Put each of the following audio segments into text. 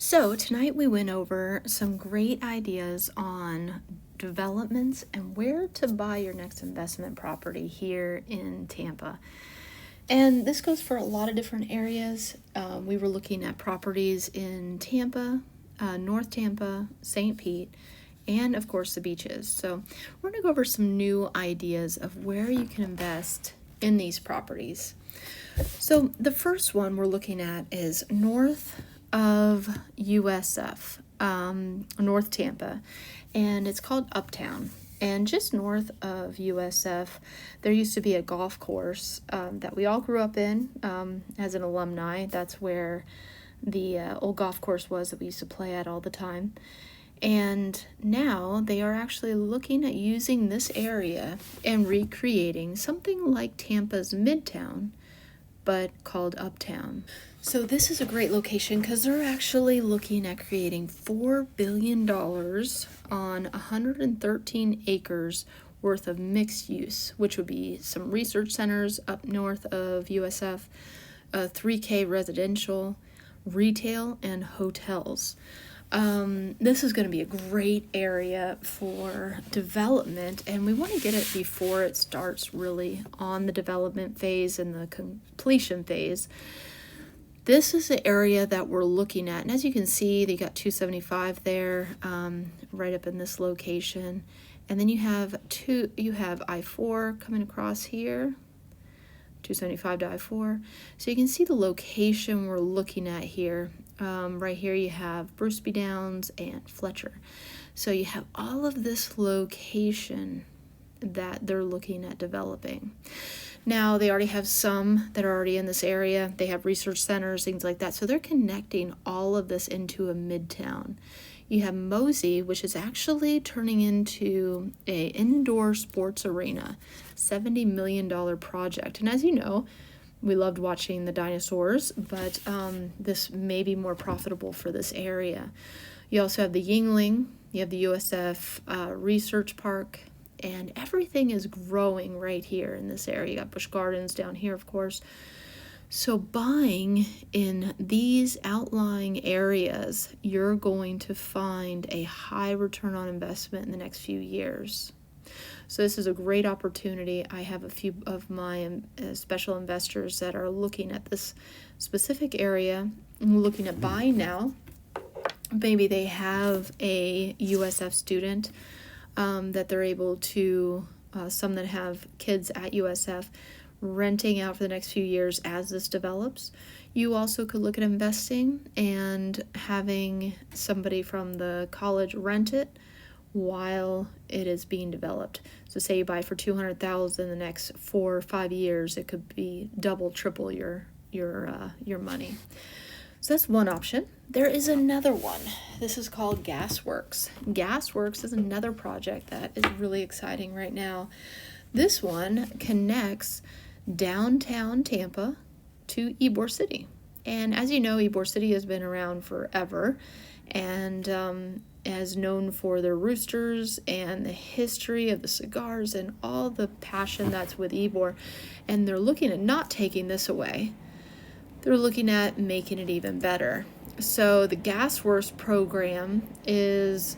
So, tonight we went over some great ideas on developments and where to buy your next investment property here in Tampa. And this goes for a lot of different areas. We were looking at properties in Tampa, North Tampa, St. Pete, and of course the beaches. So, we're going to go over some new ideas of where you can invest in these properties. So, the first one we're looking at is north of USF, North Tampa, and it's called Uptown. And just north of USF, there used to be a golf course that we all grew up in as an alumni. That's where the old golf course was that we used to play at all the time. And now they are actually looking at using this area and recreating something like Tampa's Midtown, but called Uptown. So this is a great location because they're actually looking at creating $4 billion on 113 acres worth of mixed use, which would be some research centers up north of USF, 3K residential, retail, and hotels. This is going to be a great area for development, and we want to get it before it starts really on the development phase and the completion phase. This is the area that we're looking at, and as you can see, they got 275 there, right up in this location, and then you have I-4 coming across here, 275 to I-4. So you can see the location we're looking at here. Right here you have Bruceby Downs and Fletcher. So you have all of this location that they're looking at developing. Now, they already have some that are already in this area. They have research centers, things like that. So they're connecting all of this into a midtown. You have Mosey, which is actually turning into an indoor sports arena, $70 million project. And as you know, we loved watching the dinosaurs, but this may be more profitable for this area. You also have the Yingling, you have the USF Research Park, and everything is growing right here in this area. You got Busch Gardens down here, of course. So buying in these outlying areas, you're going to find a high return on investment in the next few years. So this is a great opportunity. I have a few of my special investors that are looking at this specific area and looking at buying now. Maybe they have a USF student that they're able to, some that have kids at USF, renting out for the next few years as this develops. You also could look at investing and having somebody from the college rent it while it is being developed. So say you buy for $200,000 in the next 4 or 5 years, it could be double, triple your money. So that's one option. There is another one. This is called Gasworks. Gasworks is another project that is really exciting right now. This one connects downtown Tampa to Ybor City. And as you know, Ybor City has been around forever and is known for their roosters and the history of the cigars and all the passion that's with Ybor. And they're looking at not taking this away. They're looking at making it even better. So the Gasworks program is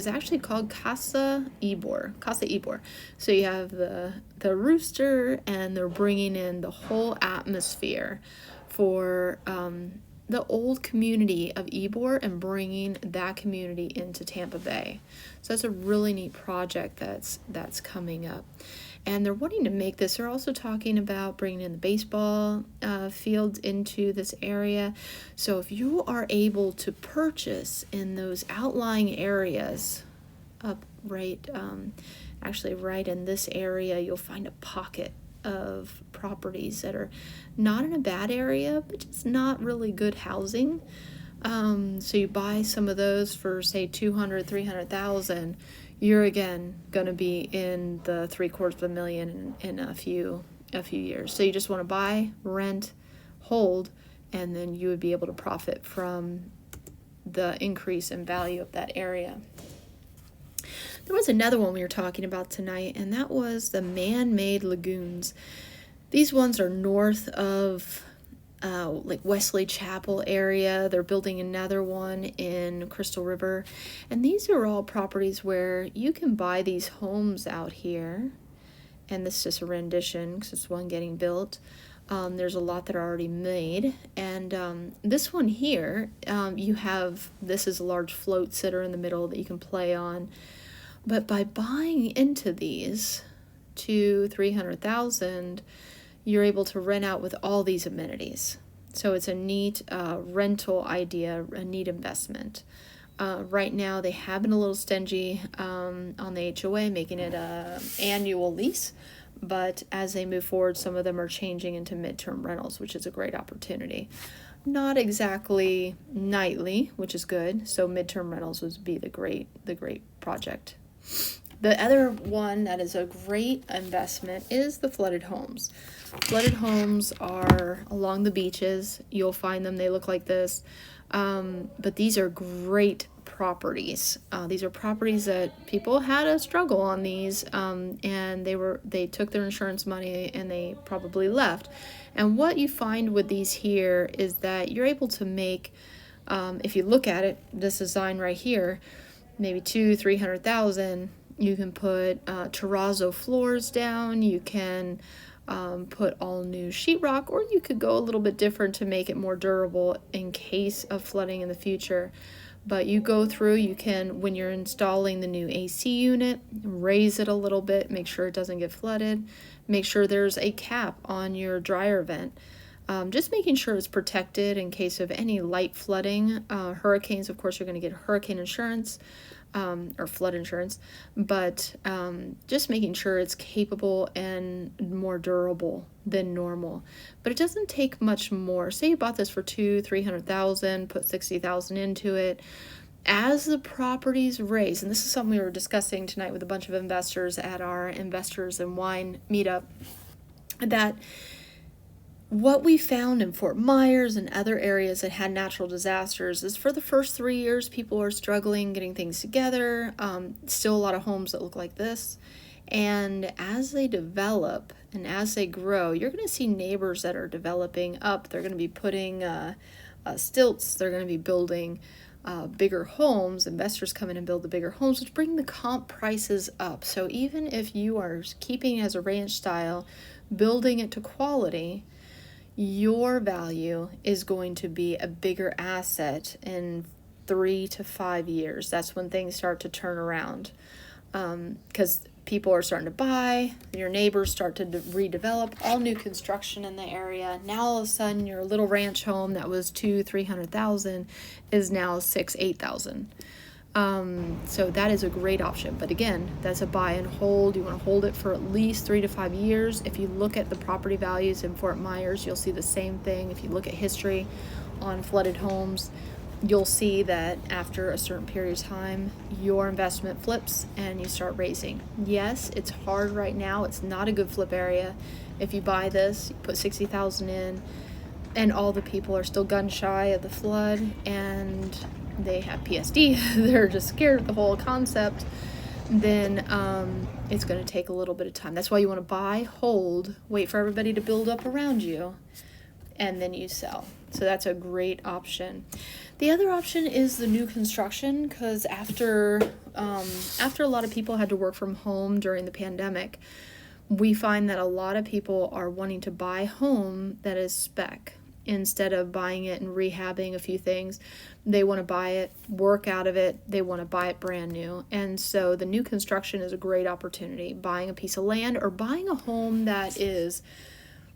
actually called Casa Ybor. So you have the rooster, and they're bringing in the whole atmosphere for the old community of Ybor and bringing that community into Tampa Bay. So that's a really neat project that's coming up. And they're wanting to make this. They're also talking about bringing in the baseball fields into this area. So if you are able to purchase in those outlying areas, up right, actually right in this area, you'll find a pocket of properties that are not in a bad area, but just not really good housing. So you buy some of those for say $200,000, $300,000. You're again going to be in the $750,000 in a few years. So you just want to buy, rent, hold, and then you would be able to profit from the increase in value of that area. There was another one we were talking about tonight, and that was the man-made lagoons. These ones are north of like Wesley Chapel area. They're building another one in Crystal River. And these are all properties where you can buy these homes out here. And this is just a rendition because it's one getting built. There's a lot that are already made. And this one here, this is a large float sitter in the middle that you can play on. But by buying into these, 300,000, you're able to rent out with all these amenities. So it's a neat rental idea, a neat investment. Right now they have been a little stingy on the HOA, making it an annual lease. But as they move forward, some of them are changing into midterm rentals, which is a great opportunity. Not exactly nightly, which is good. So midterm rentals would be the great project. The other one that is a great investment is the flooded homes. Flooded homes are along the beaches. You'll find them. They look like this. But these are great properties. These are properties that people had a struggle on these, and they took their insurance money and they probably left. And what you find with these here is that you're able to make, if you look at it, this design right here, maybe 300,000. You can put terrazzo floors down. You can put all new sheetrock, or you could go a little bit different to make it more durable in case of flooding in the future. But you go through, you can, when you're installing the new AC unit, raise it a little bit, make sure it doesn't get flooded, make sure there's a cap on your dryer vent. Just making sure it's protected in case of any light flooding. Hurricanes, of course, you're going to get hurricane insurance. Or flood insurance, but just making sure it's capable and more durable than normal. But it doesn't take much more. Say you bought this for 300,000, put 60,000 into it. As the properties raise, and this is something we were discussing tonight with a bunch of investors at our Investors in Wine meetup, that what we found in Fort Myers and other areas that had natural disasters is for the first 3 years, people are struggling getting things together. Still a lot of homes that look like this. And as they develop and as they grow, you're going to see neighbors that are developing up. They're going to be putting stilts. They're going to be building bigger homes. Investors come in and build the bigger homes, which bring the comp prices up. So even if you are keeping it as a ranch style, building it to quality, your value is going to be a bigger asset in 3 to 5 years. That's when things start to turn around, because people are starting to buy, your neighbors start to redevelop, all new construction in the area. Now all of a sudden your little ranch home that was 300,000 is now 8,000. So that is a great option. But again, that's a buy and hold. You want to hold it for at least 3 to 5 years. If you look at the property values in Fort Myers, you'll see the same thing. If you look at history on flooded homes, you'll see that after a certain period of time, your investment flips and you start raising. Yes, it's hard right now. It's not a good flip area. If you buy this, you put 60,000 in, and all the people are still gun shy of the flood and they have PSD, they're just scared of the whole concept, then it's going to take a little bit of time. That's why you want to buy, hold, wait for everybody to build up around you, and then you sell. So that's a great option. The other option is the new construction, because after a lot of people had to work from home during the pandemic, we find that a lot of people are wanting to buy home that is spec. Instead of buying it and rehabbing a few things, they want to buy it, work out of it, they want to buy it brand new. And so the new construction is a great opportunity. Buying a piece of land or buying a home that is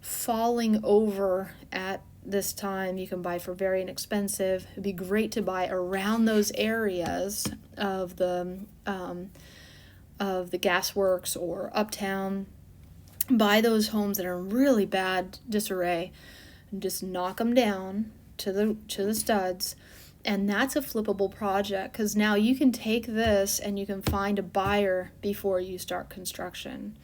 falling over at this time, you can buy for very inexpensive. It'd be great to buy around those areas of the gasworks or uptown. Buy those homes that are in really bad disarray. Just knock them down to the studs, and that's a flippable project, because now you can take this and you can find a buyer before you start construction.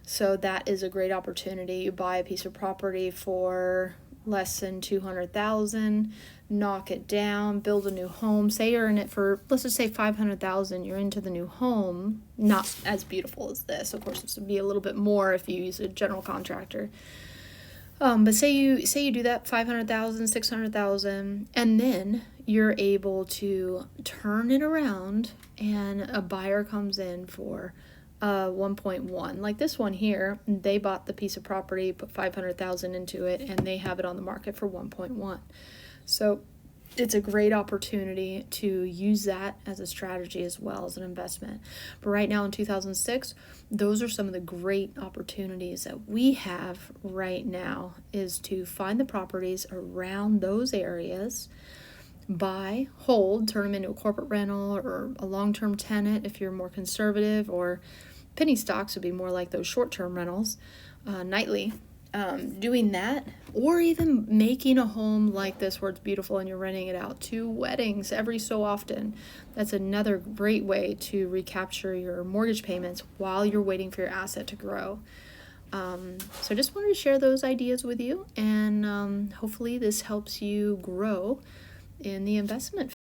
So that is a great opportunity. You buy a piece of property for less than 200,000, knock it down, build a new home. Say you're in it for, let's just say 500,000. You're into the new home, not as beautiful as this. Of course, this would be a little bit more if you use a general contractor. But say you do that 500,000, 600,000, and then you're able to turn it around and a buyer comes in for 1.1. Like this one here, they bought the piece of property, put 500,000 into it, and they have it on the market for 1.1. So it's a great opportunity to use that as a strategy as well as an investment. But right now in 2006, those are some of the great opportunities that we have right now, is to find the properties around those areas, buy, hold, turn them into a corporate rental or a long-term tenant if you're more conservative, or penny stocks would be more like those short-term rentals, nightly. Doing that, or even making a home like this where it's beautiful and you're renting it out to weddings every so often. That's another great way to recapture your mortgage payments while you're waiting for your asset to grow. So just wanted to share those ideas with you, and hopefully this helps you grow in the investment